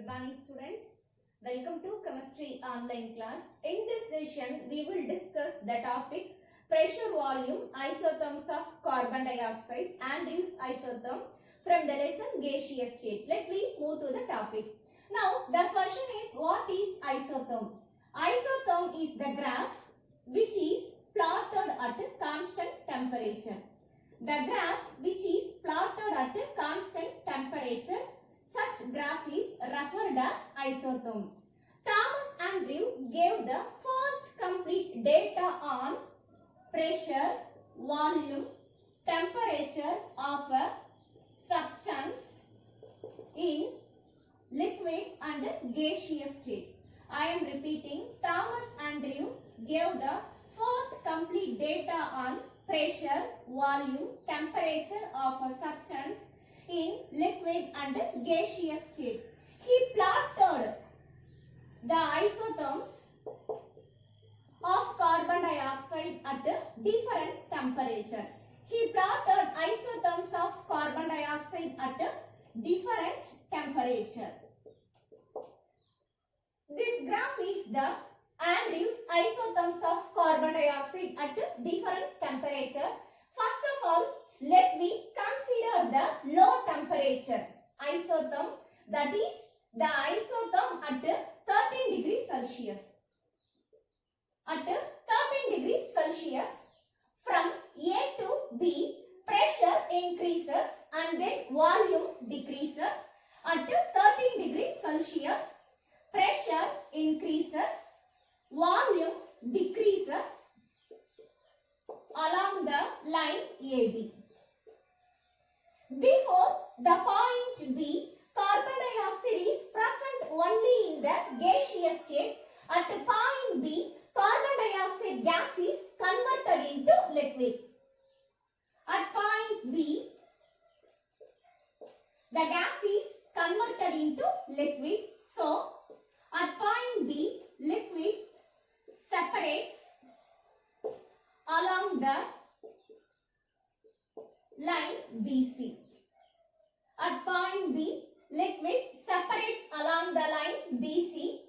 Good morning, students. Welcome to Chemistry online class. In this session, we will discuss the topic pressure volume isotherms of carbon dioxide and use isotherm from the lesson gaseous state. Let me move to the topic. Now, the question is, what is isotherm? Isotherm is the graph which is plotted at a constant temperature. The graph which is plotted at a constant temperature, such graph is referred as isotherm. Thomas Andrew gave the first complete data on pressure, volume, temperature of a substance in liquid and gaseous state. I am repeating, Thomas Andrew gave the first complete data on pressure, volume, temperature of a substance in liquid and gaseous state. He plotted the isotherms of carbon dioxide at different temperature. He plotted isotherms of carbon dioxide at different temperature. This graph is the Andrews isotherms of carbon dioxide at different temperature. First of all, let me consider the low temperature isotherm, that is the isotherm at 13 degrees Celsius. At 13 degrees Celsius, from A to B, pressure increases and then volume decreases. At 13 degrees Celsius, pressure increases, volume decreases along the line AB. Before the point B, carbon dioxide is present only in the gaseous state. At point B, carbon dioxide gas is converted into liquid. At point B, the gas is converted into liquid. So, at point B, liquid separates along the line BC. At point B, liquid separates along the line BC.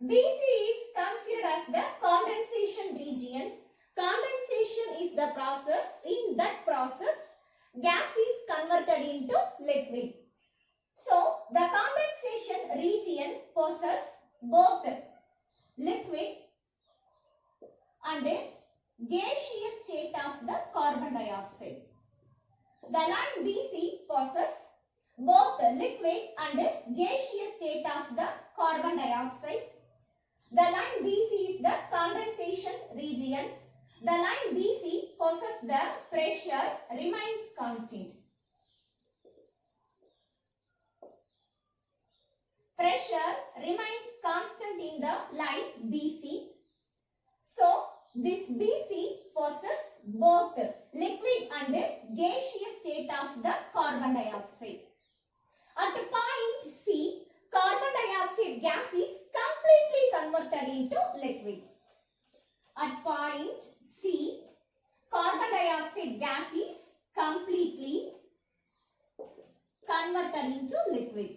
BC is considered as the condensation region. Condensation is the process. In that process, gas is converted into liquid. So, the condensation region possesses both liquid and a gaseous state of the carbon dioxide. The line BC possesses both liquid and gaseous state of the carbon dioxide. The line BC is the condensation region. The line BC possesses the pressure remains constant. Pressure remains constant in the line BC. So, this BC possesses both liquid and gaseous state of the carbon dioxide. At point C, carbon dioxide gas is completely converted into liquid. At point C, carbon dioxide gas is completely converted into liquid.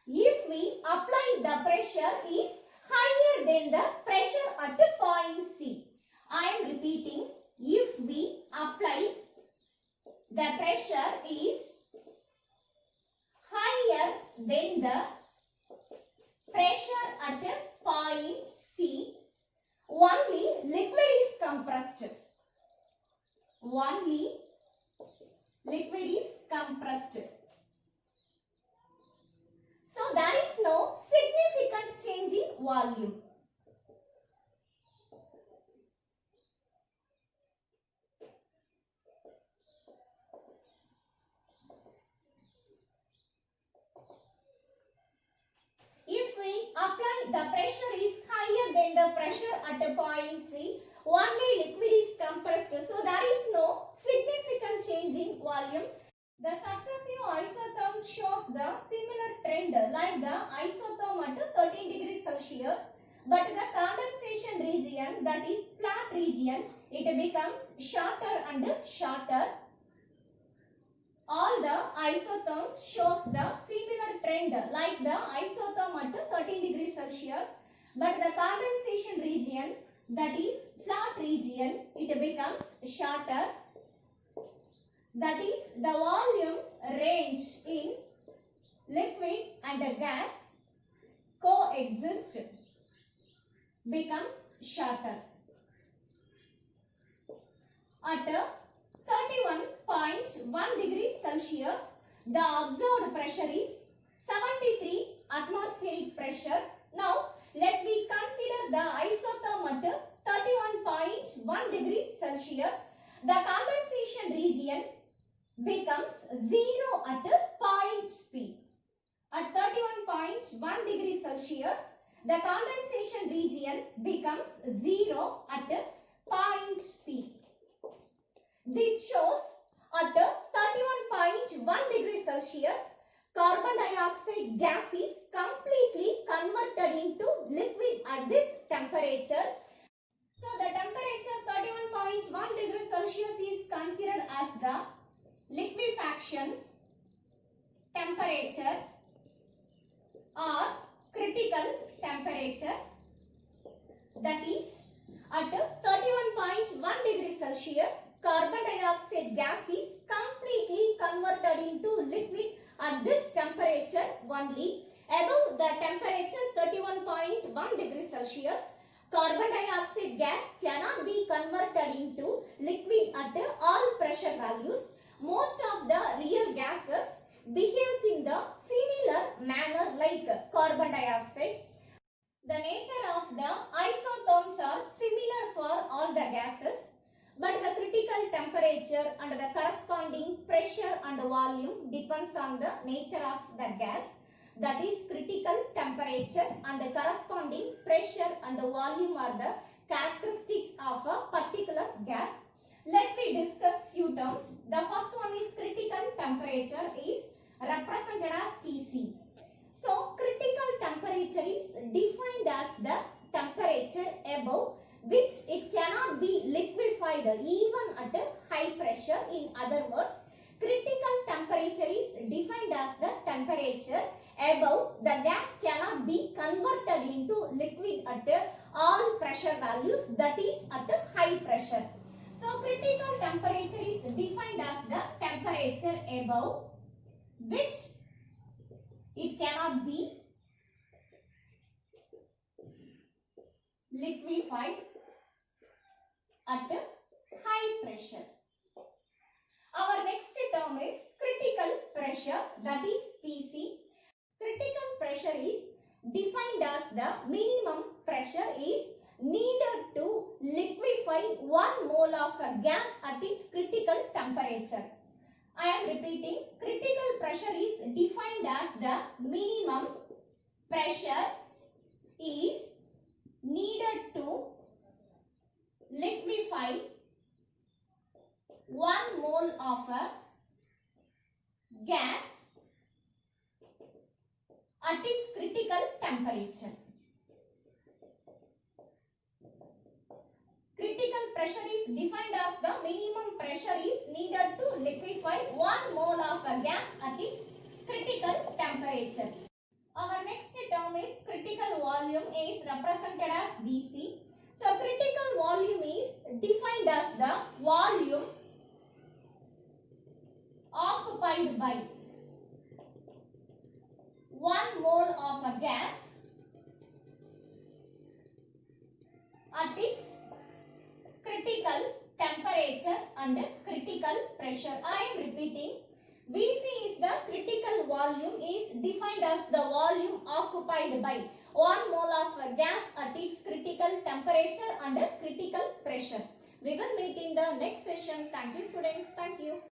If we apply the pressure is higher than the pressure at point C. I am repeating, if we apply the pressure is higher than the pressure at point C, only liquid is compressed. Only liquid is compressed. So, there is no significant change in volume. If we apply the pressure is higher than the pressure at a point C, only liquid is compressed. So, there is no significant change in volume. The successive isotherms shows the similar trend like the isotherm at 13 degrees Celsius, but the condensation region, that is flat region, it becomes shorter and shorter all the isotherms shows the similar trend like the isotherm at 13 degrees Celsius, but the condensation region, that is flat region, it becomes shorter. That is the volume range in liquid and gas coexist becomes shorter. At 31.1 degrees Celsius, the observed pressure is 73 atmospheric pressure. Now, let me consider the isotherm at 31.1 degrees Celsius. The condensation region becomes 0 at point P. At 31.1 degrees Celsius, the condensation region becomes 0 at point P. This shows at 31.1 degrees Celsius, carbon dioxide gas is completely converted into liquid at this temperature. So, the temperature 31.1 degrees Celsius is considered as the liquefaction temperature or critical temperature. That is, at 31.1 degrees Celsius, carbon dioxide gas is completely converted into liquid at this temperature only. Above the temperature 31.1 degrees Celsius, carbon dioxide gas cannot be converted into liquid at all pressure values. Most of the real gases behaves in the similar manner like carbon dioxide. The nature of the isotherms are similar for all the gases, but the critical temperature and the corresponding pressure and volume depends on the nature of the gas. That is, critical temperature and the corresponding pressure and volume are the characteristics of a particular gas. Let me discuss few terms. The first one is critical temperature is represented as Tc. So, critical temperature is defined as the temperature above which it cannot be liquefied even at a high pressure. In other words, critical temperature is defined as the temperature above the gas cannot be converted into liquid at all pressure values, that is at a high pressure. So, critical temperature is defined as the temperature above which it cannot be liquefied at a high pressure. Our next term is critical pressure, that is Pc. Critical pressure is defined as the minimum pressure is needed to liquefy 1 mole of a gas at its critical temperature. I am repeating, critical pressure is defined as the minimum pressure is needed to liquefy 1 mole of a gas at its critical temperature. Critical pressure is defined as the minimum pressure is needed to liquefy 1 mole of a gas at its critical temperature. Our next term is critical volume is represented as Vc. So, critical volume is defined as the volume occupied by 1 mole of a gas at its critical temperature and critical pressure. I am repeating, Vc is the critical volume is defined as the volume occupied by 1 mole of a gas at its critical temperature and critical pressure. We will meet in the next session. Thank you, students. Thank you.